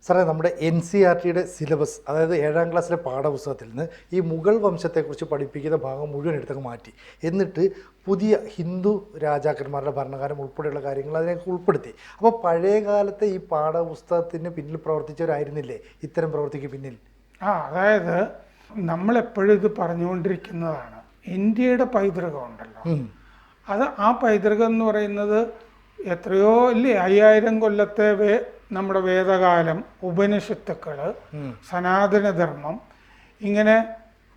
സാറേ, നമ്മുടെ NCERTയുടെ സിലബസ്, അതായത് 7ാം ക്ലാസ്സിലെ പാഠപുസ്തകത്തിൽ നിന്ന് ഈ മുഗൾ വംശത്തെക്കുറിച്ച് പഠിപ്പിക്കുന്ന ഭാഗം മുഴുവൻ എടുത്തൊക്കെ മാറ്റി, എന്നിട്ട് പുതിയ ഹിന്ദു രാജാക്കന്മാരുടെ ഭരണകാലം ഉൾപ്പെടെയുള്ള കാര്യങ്ങൾ അതിനൊക്കെ ഉൾപ്പെടുത്തി. അപ്പോൾ പഴയ കാലത്തെ ഈ പാഠപുസ്തകത്തിന് പിന്നിൽ പ്രവർത്തിച്ചവരായിരുന്നില്ലേ ഇത്തരം പ്രവൃത്തിക്ക് പിന്നിൽ? അതായത് നമ്മളെപ്പോഴും ഇത് പറഞ്ഞുകൊണ്ടിരിക്കുന്നതാണ്, ഇന്ത്യയുടെ പൈതൃകം ഉണ്ടല്ലോ, അത് ആ പൈതൃകം എന്ന് പറയുന്നത് എത്രയോ ഇല്ലേ, 5000 കൊല്ലത്തെ നമ്മുടെ വേദകാലം, ഉപനിഷത്തുക്കൾ, സനാതനധർമ്മം, ഇങ്ങനെ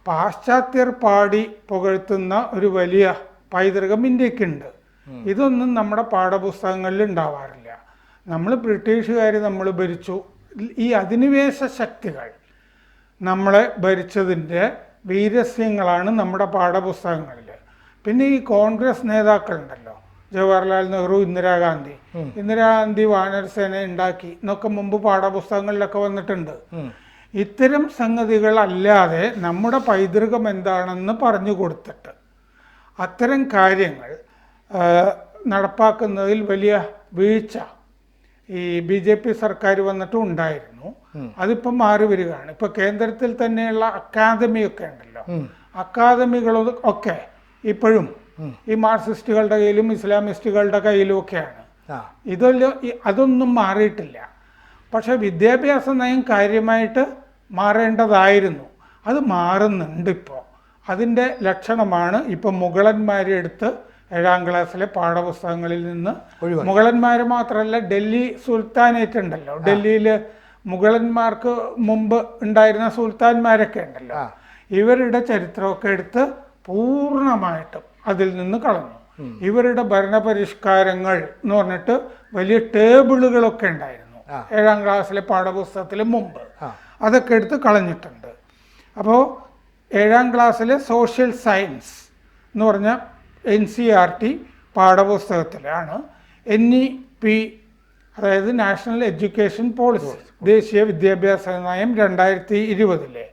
പാശ്ചാത്യർ പാടി പുകഴ്ത്തുന്ന ഒരു വലിയ പൈതൃകം ഇന്ത്യക്കുണ്ട്. ഇതൊന്നും നമ്മുടെ പാഠപുസ്തകങ്ങളിൽ ഉണ്ടാവാറില്ല. നമ്മൾ ബ്രിട്ടീഷുകാർ നമ്മൾ ഭരിച്ചു, ഈ അധിനിവേശ ശക്തികൾ നമ്മളെ ഭരിച്ചതിൻ്റെ വീരസ്യങ്ങളാണ് നമ്മുടെ പാഠപുസ്തകങ്ങളിൽ. പിന്നെ ഈ കോൺഗ്രസ് നേതാക്കളുണ്ടല്ലോ, ജവഹർലാൽ നെഹ്റു, ഇന്ദിരാഗാന്ധി വാനരസേന ഉണ്ടാക്കി എന്നൊക്കെ മുമ്പ് പാഠപുസ്തകങ്ങളിലൊക്കെ വന്നിട്ടുണ്ട്. ഇത്തരം സംഗതികൾ അല്ലാതെ നമ്മുടെ പൈതൃകം എന്താണെന്ന് പറഞ്ഞു കൊടുത്തിട്ട് അത്തരം കാര്യങ്ങൾ നടപ്പാക്കുന്നതിൽ വലിയ വീഴ്ച ഈ BJP സർക്കാർ വന്നിട്ടും ഉണ്ടായിരുന്നു. അതിപ്പം മാറി വരികയാണ്. ഇപ്പം കേന്ദ്രത്തിൽ തന്നെയുള്ള അക്കാദമിയൊക്കെ ഉണ്ടല്ലോ, അക്കാദമികളും ഒക്കെ ഇപ്പോഴും ഈ മാർക്സിസ്റ്റുകളുടെ കയ്യിലും ഇസ്ലാമിസ്റ്റുകളുടെ കയ്യിലും ഒക്കെയാണ്. അതൊന്നും മാറിയിട്ടില്ല. പക്ഷെ വിദ്യാഭ്യാസ നയം കാര്യമായിട്ട് മാറേണ്ടതായിരുന്നു. അത് മാറുന്നുണ്ട് ഇപ്പോൾ. അതിൻ്റെ ലക്ഷണമാണ് ഇപ്പം മുഗളന്മാരെ എടുത്ത് 7ാം ക്ലാസ്സിലെ പാഠപുസ്തകങ്ങളിൽ നിന്ന്, മുഗളന്മാർ മാത്രമല്ല, ഡൽഹി സുൽത്താനേറ്റ് ഉണ്ടല്ലോ, ഡൽഹിയിൽ മുഗളന്മാർക്ക് മുമ്പ് ഉണ്ടായിരുന്ന സുൽത്താൻമാരൊക്കെ ഉണ്ടല്ലോ, ഇവരുടെ ചരിത്രമൊക്കെ എടുത്ത് പൂർണ്ണമായിട്ടും അതിൽ നിന്ന് കളഞ്ഞു. ഇവരുടെ ഭരണപരിഷ്കാരങ്ങൾ എന്ന് പറഞ്ഞിട്ട് വലിയ ടേബിളുകളൊക്കെ ഉണ്ടായിരുന്നു 7ാം ക്ലാസ്സിലെ പാഠപുസ്തകത്തിൽ മുമ്പ്, അതൊക്കെ എടുത്ത് കളഞ്ഞിട്ടുണ്ട്. അപ്പോൾ 7ാം ക്ലാസ്സിലെ സോഷ്യൽ സയൻസ് എന്ന് പറഞ്ഞ NCERT പാഠപുസ്തകത്തിലാണ് NEP, അതായത് നാഷണൽ എഡ്യൂക്കേഷൻ പോളിസി, ദേശീയ വിദ്യാഭ്യാസ നയം 2020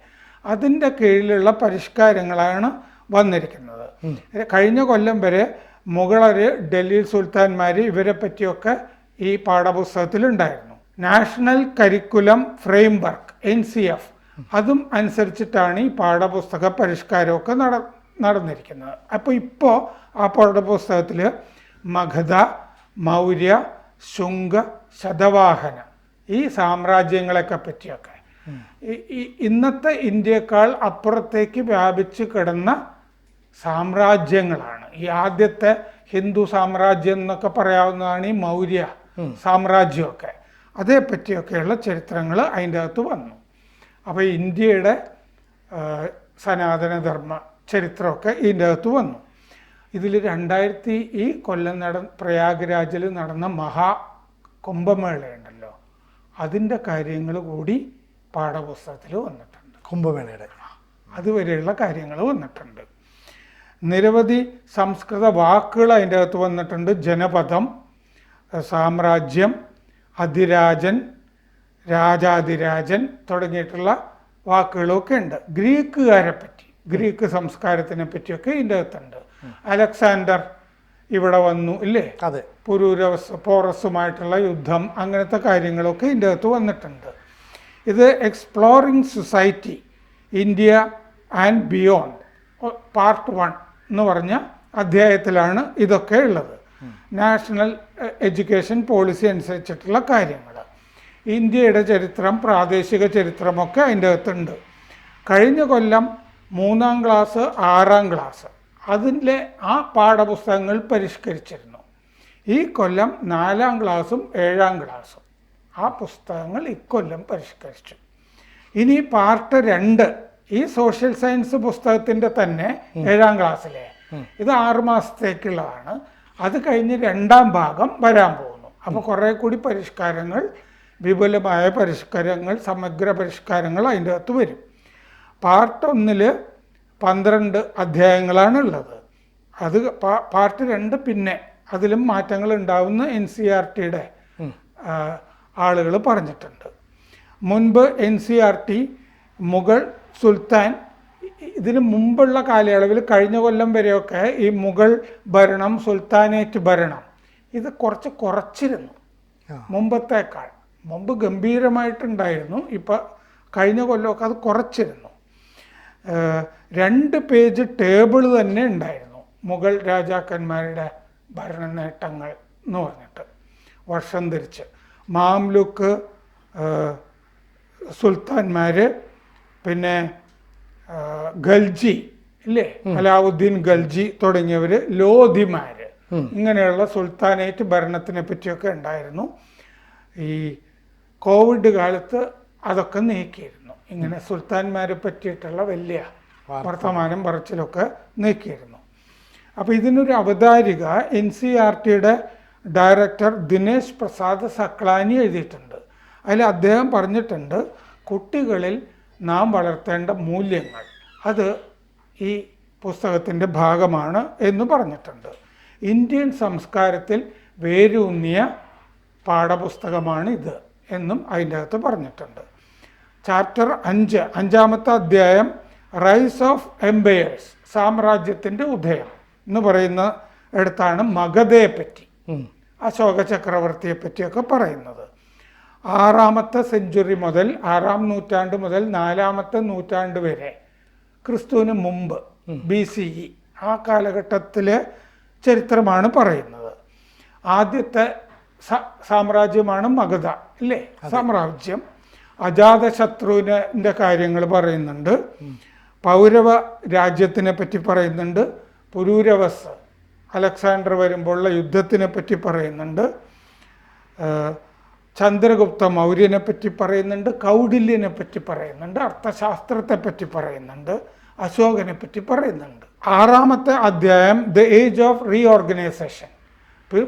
അതിൻ്റെ കീഴിലുള്ള പരിഷ്കാരങ്ങളാണ് വന്നിരിക്കുന്നത്. കഴിഞ്ഞ കൊല്ലം വരെ മുഗളർ, ഡൽഹി സുൽത്താൻമാർ, ഇവരെ പറ്റിയൊക്കെ ഈ പാഠപുസ്തകത്തിലുണ്ടായിരുന്നു. നാഷണൽ കരിക്കുലം ഫ്രെയിംവർക്ക് NCF അതും അനുസരിച്ചിട്ടാണ് ഈ പാഠപുസ്തക പരിഷ്കാരമൊക്കെ നടന്നിരിക്കുന്നത്. അപ്പോൾ ഇപ്പോൾ ആ പാഠപുസ്തകത്തിൽ മഗധ, മൗര്യ, ശുംഗ, ശതവാഹന ഈ സാമ്രാജ്യങ്ങളൊക്കെ പറ്റിയൊക്കെ, ഇന്നത്തെ ഇന്ത്യയേക്കാൾ അപ്പുറത്തേക്ക് വ്യാപിച്ച് കിടന്ന സാമ്രാജ്യങ്ങളാണ്. ഈ ആദ്യത്തെ ഹിന്ദു സാമ്രാജ്യം എന്നൊക്കെ പറയാവുന്നതാണ് ഈ മൗര്യ സാമ്രാജ്യമൊക്കെ. അതേപ്പറ്റിയൊക്കെയുള്ള ചരിത്രങ്ങൾ അതിൻ്റെ അകത്ത് വന്നു. അപ്പോൾ ഇന്ത്യയുടെ സനാതനധർമ്മ ചരിത്രമൊക്കെ ഇതിൻ്റെ അകത്ത് വന്നു. ഇതിൽ ഈ കൊല്ലം പ്രയാഗ്രാജിൽ നടന്ന കുംഭമേളയുണ്ടല്ലോ, അതിൻ്റെ കാര്യങ്ങൾ കൂടി പാഠപുസ്തകത്തിൽ വന്നിട്ടുണ്ട്. കുംഭമേളയുടെ അതുവരെയുള്ള കാര്യങ്ങൾ വന്നിട്ടുണ്ട്. നിരവധി സംസ്കൃത വാക്കുകൾ അതിൻ്റെ അകത്ത് വന്നിട്ടുണ്ട്. ജനപദം, സാമ്രാജ്യം, അധിരാജൻ, രാജാധിരാജൻ തുടങ്ങിയിട്ടുള്ള വാക്കുകളൊക്കെ ഉണ്ട്. ഗ്രീക്കുകാരെ പറ്റി, ഗ്രീക്ക് സംസ്കാരത്തിനെ പറ്റിയൊക്കെ ഇതിൻ്റെ അകത്തുണ്ട്. അലക്സാണ്ടർ ഇവിടെ വന്നു ഇല്ലേ, അതെ, പോറസുമായിട്ടുള്ള യുദ്ധം, അങ്ങനത്തെ കാര്യങ്ങളൊക്കെ ഇതിൻ്റെ അകത്ത് വന്നിട്ടുണ്ട്. ഇത് exploring society India and beyond part 1 എന്ന് പറഞ്ഞ അധ്യായത്തിലാണ് ഇതൊക്കെ ഉള്ളത്. നാഷണൽ എഡ്യൂക്കേഷൻ പോളിസി അനുസരിച്ചിട്ടുള്ള കാര്യങ്ങൾ, ഇന്ത്യയുടെ ചരിത്രം, പ്രാദേശിക ചരിത്രമൊക്കെ അതിൻ്റെ അകത്തുണ്ട്. കഴിഞ്ഞ കൊല്ലം 3ാം ക്ലാസ്, 6ാം ക്ലാസ് അതിൻ്റെ ആ പാഠപുസ്തകങ്ങൾ പരിഷ്കരിച്ചിരുന്നു. ഈ കൊല്ലം 4ാം ക്ലാസ്സും 7ാം ക്ലാസ്സും ആ പുസ്തകങ്ങൾ ഇക്കൊല്ലം പരിഷ്കരിച്ചു. ഇനി പാർട്ട് 2 ഈ സോഷ്യൽ സയൻസ് പുസ്തകത്തിൻ്റെ തന്നെ 7ാം ക്ലാസ്സിലെ, ഇത് 6 മാസത്തേക്കുള്ളതാണ്. അത് കഴിഞ്ഞ് 2ാം ഭാഗം വരാൻ പോകുന്നു. അപ്പോൾ കുറേ കൂടി പരിഷ്കാരങ്ങൾ, വിപുലമായ പരിഷ്കാരങ്ങൾ, സമഗ്ര പരിഷ്കാരങ്ങൾ അതിൻ്റെ അകത്ത് വരും. പാർട്ട് 1 12 അധ്യായങ്ങളാണ് ഉള്ളത്. അത് പാർട്ട് 2 പിന്നെ അതിലും മാറ്റങ്ങൾ ഉണ്ടാവുന്ന NCERTയുടെ ആളുകൾ പറഞ്ഞിട്ടുണ്ട്. മുൻപ് NCERT മുഗൾ സുൽത്താൻ, ഇതിന് മുമ്പുള്ള കാലയളവിൽ കഴിഞ്ഞ കൊല്ലം വരെയൊക്കെ ഈ മുഗൾ ഭരണം, സുൽത്താനേറ്റ് ഭരണം, ഇത് കുറച്ചിരുന്നു മുമ്പത്തേക്കാൾ. മുമ്പ് ഗംഭീരമായിട്ടുണ്ടായിരുന്നു. ഇപ്പം കഴിഞ്ഞ കൊല്ലമൊക്കെ അത് കുറച്ചിരുന്നു. 2 പേജ് ടേബിൾ തന്നെ ഉണ്ടായിരുന്നു മുഗൾ രാജാക്കന്മാരുടെ ഭരണ നേട്ടങ്ങൾ എന്ന് പറഞ്ഞിട്ട്, വർഷം തിരിച്ച്. മാംലുക്ക് സുൽത്താൻമാർ, പിന്നെ ഖൽജി ഇല്ലേ, അലാവുദ്ദീൻ ഖൽജി തുടങ്ങിയവർ, ലോധിമാർ, ഇങ്ങനെയുള്ള സുൽത്താനേറ്റ് ഭരണത്തിനെ പറ്റിയൊക്കെ ഉണ്ടായിരുന്നു. ഈ കോവിഡ് കാലത്ത് അതൊക്കെ നീക്കിയിരുന്നു. ഇങ്ങനെ സുൽത്താൻമാരെ പറ്റിയിട്ടുള്ള വലിയ വർത്തമാനം പറച്ചിലൊക്കെ നീക്കിയിരുന്നു. അപ്പോൾ ഇതിനൊരു അവതാരിക NCERTയുടെ ഡയറക്ടർ ദിനേശ് പ്രസാദ് സക്ലാനി എഴുതിയിട്ടുണ്ട്. അതിൽ അദ്ദേഹം പറഞ്ഞിട്ടുണ്ട്, കുട്ടികളിൽ നാം വളർത്തേണ്ട മൂല്യങ്ങൾ അത് ഈ പുസ്തകത്തിൻ്റെ ഭാഗമാണ് എന്ന് പറഞ്ഞിട്ടുണ്ട്. ഇന്ത്യൻ സംസ്കാരത്തിൽ വേരൂന്നിയ പാഠപുസ്തകമാണ് ഇത് എന്നും അതിൻ്റെ അകത്ത് പറഞ്ഞിട്ടുണ്ട്. ചാപ്റ്റർ 5, 5-ാമത്തെ അധ്യായം, റൈസ് ഓഫ് എംപയേഴ്സ്, സാമ്രാജ്യത്തിൻ്റെ ഉദയം എന്ന് പറയുന്ന ഇടത്താണ് മഗധയെ പറ്റി, അശോക ചക്രവർത്തിയെ പറ്റിയൊക്കെ പറയുന്നത്. 6ാമത്തെ സെഞ്ചുറി മുതൽ 6-ാം നൂറ്റാണ്ട് മുതൽ 4-ാമത്തെ നൂറ്റാണ്ട് വരെ, ക്രിസ്തുവിന് മുമ്പ് BCE, ആ കാലഘട്ടത്തിലെ ചരിത്രമാണ് പറയുന്നത്. ആദ്യത്തെ സാമ്രാജ്യമാണ് മഗധ ഇല്ലേ, സാമ്രാജ്യം. അജാതശത്രുവിൻ്റെ കാര്യങ്ങൾ പറയുന്നുണ്ട്. പൗരവ രാജ്യത്തിനെ പറ്റി പറയുന്നുണ്ട്. പുരൂരവസ്, അലക്സാണ്ടർ വരുമ്പോഴുള്ള യുദ്ധത്തിനെ പറ്റി പറയുന്നുണ്ട്. ചന്ദ്രഗുപ്ത മൗര്യനെ പറ്റി പറയുന്നുണ്ട്. കൗടില്യനെ പറ്റി പറയുന്നുണ്ട്. അർത്ഥശാസ്ത്രത്തെ പറ്റി പറയുന്നുണ്ട്. അശോകനെ പറ്റി പറയുന്നുണ്ട്. 6ാമത്തെ അധ്യായം, ദ ഏജ് ഓഫ് റീഓർഗനൈസേഷൻ,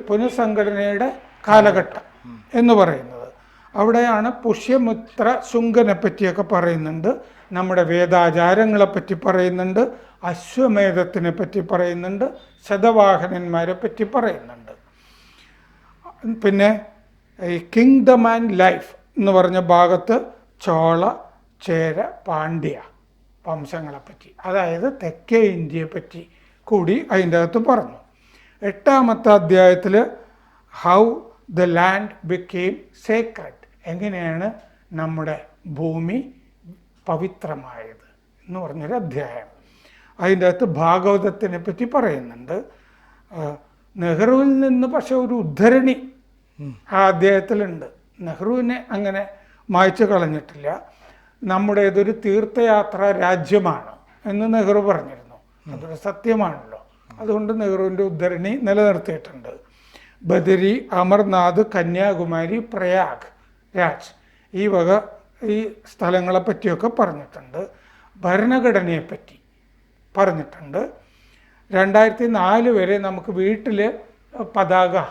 പുനഃസംഘടനയുടെ കാലഘട്ടം എന്ന് പറയുന്നത്. അവിടെയാണ് പുഷ്യമിത്ര ശുങ്കനെ പറ്റിയൊക്കെ പറയുന്നുണ്ട്. നമ്മുടെ വേദാചാരങ്ങളെ പറ്റി പറയുന്നുണ്ട്. അശ്വമേധത്തിനെ പറ്റി പറയുന്നുണ്ട്. ശതവാഹനന്മാരെ പറ്റി പറയുന്നുണ്ട്. പിന്നെ ഈ കിങ്ഡം ആൻഡ് ലൈഫ് എന്ന് പറഞ്ഞ ഭാഗത്ത് ചോള, ചേര, പാണ്ഡ്യ വംശങ്ങളെപ്പറ്റി, അതായത് തെക്കേ ഇന്ത്യയെ പറ്റി കൂടി അതിൻ്റെ അകത്ത് പറഞ്ഞു. 8ാമത്തെ അധ്യായത്തിൽ how the land became Sacred, എങ്ങനെയാണ് നമ്മുടെ ഭൂമി പവിത്രമായത് എന്ന് പറഞ്ഞൊരു അധ്യായം. അതിൻ്റെ അകത്ത് ഭാഗവതത്തിനെ പറ്റി പറയുന്നുണ്ട്. നെഹ്റുവിൽ നിന്ന് പക്ഷെ ഒരു ഉദ്ധരണി ആ അധ്യായത്തിലുണ്ട്. നെഹ്റുവിനെ അങ്ങനെ മായ്ച്ചു കളഞ്ഞിട്ടില്ല. നമ്മുടേതൊരു തീർത്ഥയാത്രാ രാജ്യമാണ് എന്ന് നെഹ്റു പറഞ്ഞിരുന്നു. അതൊരു സത്യമാണല്ലോ. അതുകൊണ്ട് നെഹ്റുവിൻ്റെ ഉദ്ധരണി നിലനിർത്തിയിട്ടുണ്ട്. ബദരി, അമർനാഥ്, കന്യാകുമാരി, പ്രയാഗ് രാജ്, ഈ വക ഈ സ്ഥലങ്ങളെ പറ്റിയൊക്കെ പറഞ്ഞിട്ടുണ്ട്. ഭരണഘടനയെപ്പറ്റി പറഞ്ഞിട്ടുണ്ട്. 2004 വരെ നമുക്ക് വീട്ടിൽ പതാക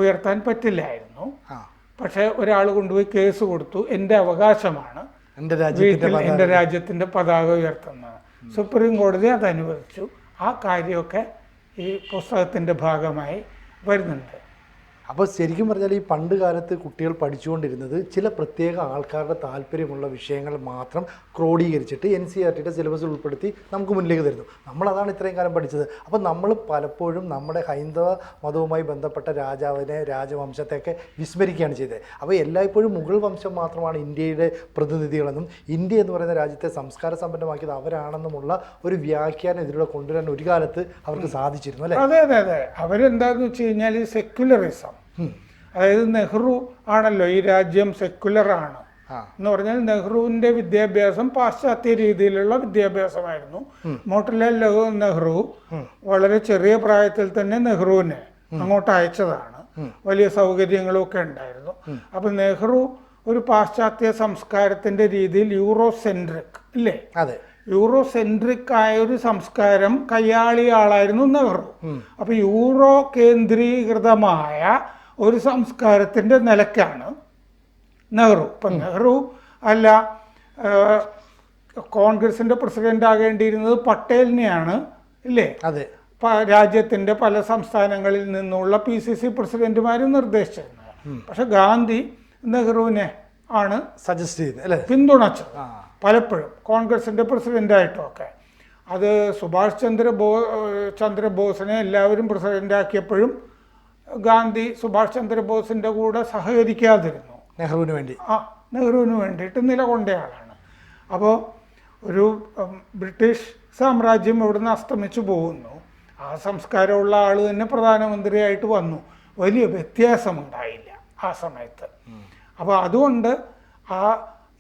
ഉയർത്താൻ പറ്റില്ലായിരുന്നു. പക്ഷേ ഒരാൾ കൊണ്ടുപോയി കേസ് കൊടുത്തു, എൻ്റെ അവകാശമാണ് വീട്ടിൽ എൻ്റെ രാജ്യത്തിൻ്റെ പതാക ഉയർത്തുന്നത്. സുപ്രീം കോടതി അത് അനുവദിച്ചു. ആ കാര്യമൊക്കെ ഈ പുസ്തകത്തിൻ്റെ ഭാഗമായി വരുന്നുണ്ട്. അപ്പോൾ ശരിക്കും പറഞ്ഞാൽ ഈ പണ്ട് കാലത്ത് കുട്ടികൾ പഠിച്ചുകൊണ്ടിരുന്നത് ചില പ്രത്യേക ആൾക്കാരുടെ താല്പര്യമുള്ള വിഷയങ്ങൾ മാത്രം ക്രോഡീകരിച്ചിട്ട് NCERTയുടെ സിലബസിൽ ഉൾപ്പെടുത്തി നമുക്ക് മുന്നിലേക്ക് തരുന്നു. നമ്മളതാണ് ഇത്രയും കാലം പഠിച്ചത്. അപ്പോൾ നമ്മൾ പലപ്പോഴും നമ്മുടെ ഹൈന്ദവ മതവുമായി ബന്ധപ്പെട്ട രാജാവിനെ, രാജവംശത്തെയൊക്കെ വിസ്മരിക്കുകയാണ് ചെയ്തത്. അപ്പോൾ എല്ലായ്പ്പോഴും മുഗൾ വംശം മാത്രമാണ് ഇന്ത്യയുടെ പ്രതിനിധികളെന്നും ഇന്ത്യ എന്ന് പറയുന്ന രാജ്യത്തെ സംസ്കാര സമ്പന്നമാക്കിയത് അവരാണെന്നുമുള്ള ഒരു വ്യാഖ്യാനം ഇതിലൂടെ കൊണ്ടുവരാൻ ഒരു കാലത്ത് അവർക്ക് സാധിച്ചിരുന്നു അല്ലേ? അതെ അതെ അതെ. അവരെന്താണെന്ന് വെച്ച് കഴിഞ്ഞാൽ ഈ സെക്യുലറിസം, അതായത് നെഹ്റു ആണല്ലോ ഈ രാജ്യം സെക്യുലറാണ് എന്ന് പറഞ്ഞാൽ നെഹ്റുവിൻ്റെ വിദ്യാഭ്യാസം പാശ്ചാത്യ രീതിയിലുള്ള വിദ്യാഭ്യാസമായിരുന്നു. മോട്ടിലാൽ നെഹ്റു വളരെ ചെറിയ പ്രായത്തിൽ തന്നെ നെഹ്റുവിനെ അങ്ങോട്ട് അയച്ചതാണ്. വലിയ സൗകര്യങ്ങളൊക്കെ ഉണ്ടായിരുന്നു. അപ്പം നെഹ്റു ഒരു പാശ്ചാത്യ സംസ്കാരത്തിൻ്റെ രീതിയിൽ യൂറോസെൻട്രിക് ഇല്ലേ, അതെ, യൂറോസെൻട്രിക് ആയ ഒരു സംസ്കാരം കയ്യാളിയ ആളായിരുന്നു നെഹ്റു. അപ്പം യൂറോ കേന്ദ്രീകൃതമായ ഒരു സംസ്കാരത്തിൻ്റെ നിലയ്ക്കാണ് നെഹ്റു. ഇപ്പം നെഹ്റു അല്ല കോൺഗ്രസിൻ്റെ പ്രസിഡന്റ് ആകേണ്ടിയിരുന്നത് പട്ടേലിനെയാണ് ഇല്ലേ? അതെ. രാജ്യത്തിൻ്റെ പല സംസ്ഥാനങ്ങളിൽ നിന്നുള്ള PCC പ്രസിഡന്റുമാർ നിർദ്ദേശിച്ചിരുന്നത്. പക്ഷെ ഗാന്ധി നെഹ്റുവിനെ ആണ് സജസ്റ്റ് ചെയ്ത് അല്ലേ, പിന്തുണച്ചത് പലപ്പോഴും കോൺഗ്രസിൻ്റെ പ്രസിഡൻ്റായിട്ടുമൊക്കെ. അത് സുഭാഷ് ചന്ദ്രബോസിനെ എല്ലാവരും പ്രസിഡൻ്റാക്കിയപ്പോഴും ഗാന്ധി സുഭാഷ് ചന്ദ്രബോസിൻ്റെ കൂടെ സഹകരിക്കാതിരുന്നു. നെഹ്റുവിന് വേണ്ടി നെഹ്റുവിന് വേണ്ടിയിട്ട് നിലകൊണ്ട ആളാണ്. അപ്പോൾ ഒരു ബ്രിട്ടീഷ് സാമ്രാജ്യം ഇവിടുന്ന് അസ്തമിച്ചു പോകുന്നു, ആ സംസ്കാരമുള്ള ആൾ തന്നെ പ്രധാനമന്ത്രിയായിട്ട് വന്നു, വലിയ വ്യത്യാസമുണ്ടായില്ല ആ സമയത്ത്. അപ്പോൾ അതുകൊണ്ട്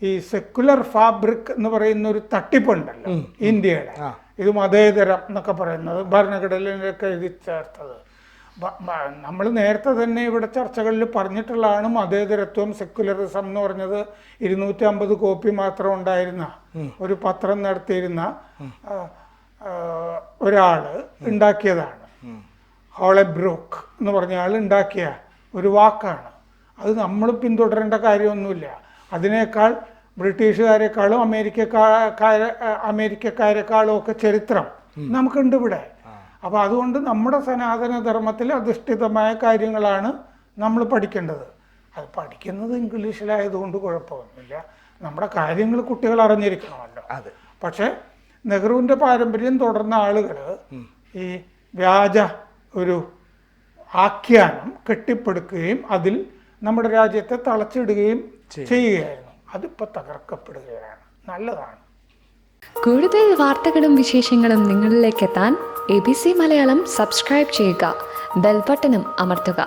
ഈ സെക്കുലർ ഫാബ്രിക് എന്ന് പറയുന്ന ഒരു തട്ടിപ്പുണ്ടല്ലോ ഇന്ത്യയുടെ, ഇത് മതേതരം എന്നൊക്കെ പറയുന്നത് ഭരണഘടനയിലൊക്കെ എഴുതി ചേർത്തത്, നമ്മൾ നേരത്തെ തന്നെ ഇവിടെ ചർച്ചകളിൽ പറഞ്ഞിട്ടുള്ളതാണ്. മതേതരത്വം, സെക്കുലറിസം എന്ന് പറഞ്ഞത് 250 കോപ്പി മാത്രം ഉണ്ടായിരുന്ന ഒരു പത്രം നടത്തിയിരുന്ന ഒരാൾ ഉണ്ടാക്കിയതാണ്. ഹോളബ്രൂക്ക് എന്ന് പറഞ്ഞ ആൾ ഉണ്ടാക്കിയ ഒരു വാക്കാണ്. അത് നമ്മൾ പിന്തുടരേണ്ട കാര്യമൊന്നുമില്ല. അതിനേക്കാൾ ബ്രിട്ടീഷുകാരെക്കാളും അമേരിക്കക്കാരെക്കാളും ഒക്കെ ചരിത്രം നമുക്കുണ്ട് ഇവിടെ. അപ്പോൾ അതുകൊണ്ട് നമ്മുടെ സനാതനധർമ്മത്തിൽ അധിഷ്ഠിതമായ കാര്യങ്ങളാണ് നമ്മൾ പഠിക്കേണ്ടത്. അത് പഠിക്കുന്നത് ഇംഗ്ലീഷിലായതുകൊണ്ട് കുഴപ്പമൊന്നുമില്ല. നമ്മുടെ കാര്യങ്ങൾ കുട്ടികൾ അറിഞ്ഞിരിക്കണമല്ലോ. പക്ഷേ നെഹ്റുവിൻ്റെ പാരമ്പര്യം തുടർന്ന ആളുകൾ ഈ വ്യാജ ഒരു ആഖ്യാനം കെട്ടിപ്പടുക്കുകയും അതിൽ നമ്മുടെ രാജ്യത്തെ തളച്ചിടുകയും ചെയ്യുകയായിരുന്നു. അതിപ്പോൾ തകർക്കപ്പെടുകയാണ്. നല്ലതാണ്. കൂടുതൽ വാർത്തകളും വിശേഷങ്ങളും നിങ്ങളിലേക്ക് എത്താൻ ABC മലയാളം സബ്സ്ക്രൈബ് ചെയ്യുക, ബെൽ ബട്ടണും അമർത്തുക.